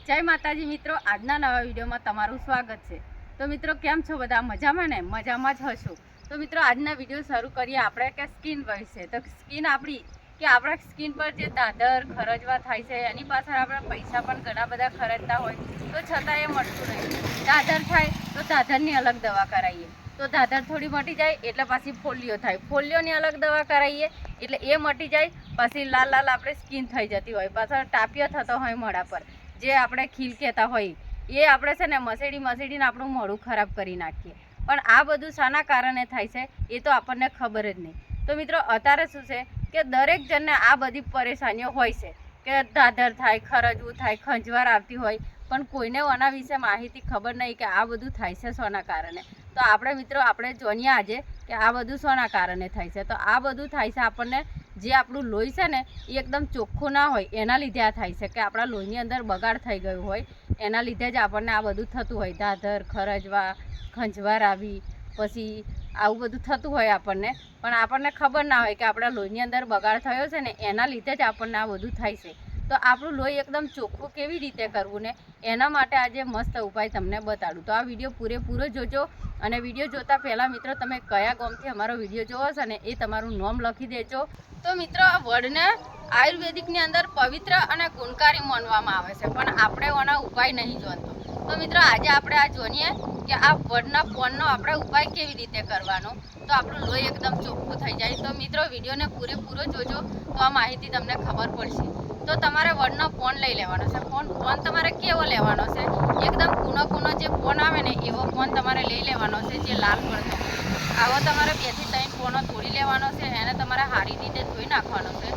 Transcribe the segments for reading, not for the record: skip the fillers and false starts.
जय माताजी मित्रों, आजना नवा विडियो में तमारू स्वागत है। तो मित्रों केम छो बधा मजा में ने मजा में ज हशो। तो मित्रों आजना विडियो शुरू करिए आपणे के स्किन विषे। तो स्किन आपणी के आपणा स्किन पर जे दादर खरजवा थाय छे एनी पाछळ आपणे पैसा पण घणा बधा खर्चता होय तो छतां ए मटતું नहीं। दादर थाय तो दादरनी अलग दवा कराईए, तो दादर थोड़ी मटी जाए एटले पाછી फोलियो थाय, फोलियोनी अलग दवा कराईए एटले ए मटी जाए, पाછી लाल लाल आपणे स्किन थई जती होय, पाछो टापियो थतो होय मोढा पर जे આપણે ખીલ કહેતા હોય એ આપણે છે ને મસેડીને આપણું મોઢું ખરાબ કરી નાખીએ। પણ આ બધું શાના કારણે થાય છે એ તો આપણને ખબર જ નહીં। તો મિત્રો અત્યારે શું છે કે દરેક જણને આ બધી પરેશાનીઓ હોય છે કે દાદર થાય, ખરજવું થાય, ખંજવાળ આવતી હોય, પણ કોઈને આના વિશે માહિતી ખબર નહીં કે આ બધું થાય છે શાના કારણે। તો આપણે મિત્રો આપણે જાણીએ આજે કે આ બધું શાના કારણે થાય છે। તો આ બધું થાય છે આપણને જે આપણું લોહી છે ને એ एकदम ચોખ્ખું ના હોય એના લીધે આ થાય છે કે આપણા લોહીની અંદર બગાડ થઈ ગયું હોય એના લીધે જ આપણને આ બધું થતું હોય। દાદર ખરજવા, ખંજવાળ આવી, પછી આવું બધું થતું હોય આપણને, પણ આપણને ખબર ના હોય કે આપણા લોહીની અંદર બગાડ થયો છે ને એના લીધે જ આપણને આ બધું થાય છે। તો આપણું લોહી એકદમ ચોખ્ખું કેવી રીતે કરવું ને એના માટે આજે મસ્ત ઉપાય તમને બતાડું। તો આ વિડીયો પૂરેપૂરો જોજો અને વિડીયો જોતા પહેલાં મિત્રો તમે કયા ગામથી અમારો વિડીયો જોવો છો ને એ તમારું નામ લખી દેજો। तो मित्रों आ वडने आयुर्वेदिकनी अंदर पवित्र अने गुणकारी मानवामां आवे छे, पण आपणे ओना उपाय नहीं जानतो। तो मित्रों आज आपणे आ जोईए के आ वडना पोननो आपणे उपाय केवी रीते करवानो तो आपणुं लोही एकदम चोख्खुं थई जाय। तो मित्रों विडियोने पूरेपूरो जोजो तो आ माहिती तमने खबर पड़शे। तो तमारे वडनो पोन लई लेवानो छे। पोन तमारे केवो लेवानो छे, एकदम कूणो कूणो जे पोन आवे ने एवो पोन तमारे लई लेवानो छे जे लाल पड़तो आवो तमारे 2 થી 3 पोनो तोड़ी लेवानो छे। एने तमारे हारी रीते धोई नाखवानो छे।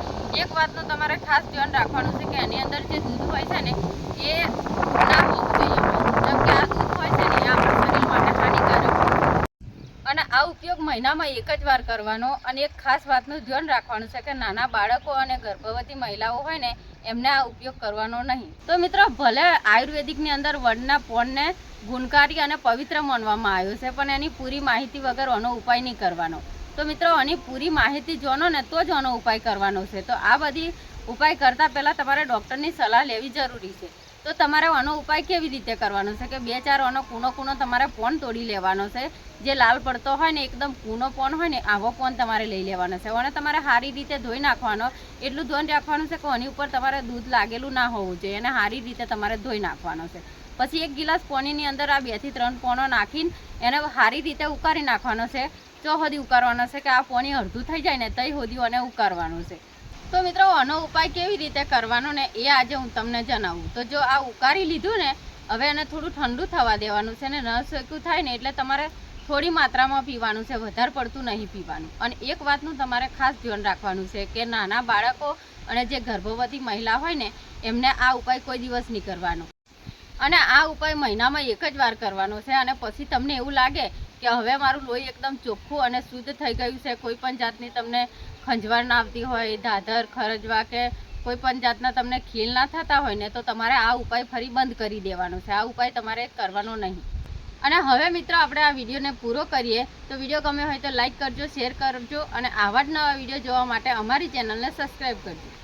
एक वातनुं तमारे खास ध्यान राखवानुं छे के एनी अंदर जे दूध होय छे ने ए ना होवुं जोईए, केम के आ दूध होय छे ने ए आपणा शरीर माटे हानिकारक अने आ उपयोग महीनामां एक ज वार करवानो। अने एक खास वातनुं ध्यान राखवानुं छे के नाना बाळको अने गर्भवती महिलाओ होय ने एमने आ उपयोग करवानो नहीं। तो मित्रों भले आयुर्वेदिकनी अंदर वडना पोनने गुणकारी अने पवित्र मानवामां आव्यो छे, पण एनी पूरी माहिती वगर आनो उपाय नहीं करवानो। तो मित्रों आनी पूरी माहिती जाणो ने तो ज आनो उपाय करवानो छे। तो आ बधी उपाय करता पहला तमारे डॉक्टरनी सलाह लेवी जरूरी छे। तो तमारे आनो उपाय केवी रीते करवानो छे के 2-4 आनो कूणो कूणो तमारे पोन तोड़ी लेवानो छे। जे लाल पड़तो होय ने एकदम कूणो पोन होय ने आवो पोन तमारे लई लेवानो छे अने तमारे हारी रीते धोई नाखवानो। एटलुं ध्यान राखवानुं छे के आनी उपर तमारे दूध लागेलुं ना होवुं जोईए अने हारी रीते तमारे धोई नाखवानो छे। पछी 1 गिलास पानीनी अंदर आ 2 થી 3 पोनो नाखीने एने हारी रीते उकारी नाखवानो छे। जो होदी उकारवानो छे के आ पानी अडधुं थई जाय ने तई होदी आने उकारवानुं छे। तो मित्रों आनो उपाय केवी रीते करवानो ने ए आजे हूँ तमने जणावुं। तो जो आ उकारी लीधुं ने हवे एने थोडुं ठंडू थवा देवानुं छे ने न शेकું थाय ने एटले तमारे थोड़ी मात्रामां पीवानुं छे, वधारे पड़तुं नहीं पीवानुं। अने एक वातनुं तमारे खास ध्यान राखवानुं छे के नाना बाळको अने जे गर्भवती महिला होय ने एमने आ उपाय कोई दिवस नहीं करवानो अने आ उपाय महीनामां एक ज वार करवानो छे। अने पछी तमने एवुं लागे के हवे मारुं लोही एकदम चोख्खुं अने शुद्ध थई गयुं छे, कोई पण जातनी तमने खंजवाळ ना आवती होय, दादर खरजवा के कोई पण जातना तमने खील ना थता होय ने तो तमारे आ उपाय फरी बंध करी देवानो छे। आ उपाय तमारे करवानो नहीं। अने हवे मित्रों आपणे आ विडियोने पूरो करीए। तो विडियो गमे होय तो लाइक करजो, शेर करजो अने आवा ज नवा विडियो जोवा माटे अमारी चेनलने सब्सक्राइब करजो।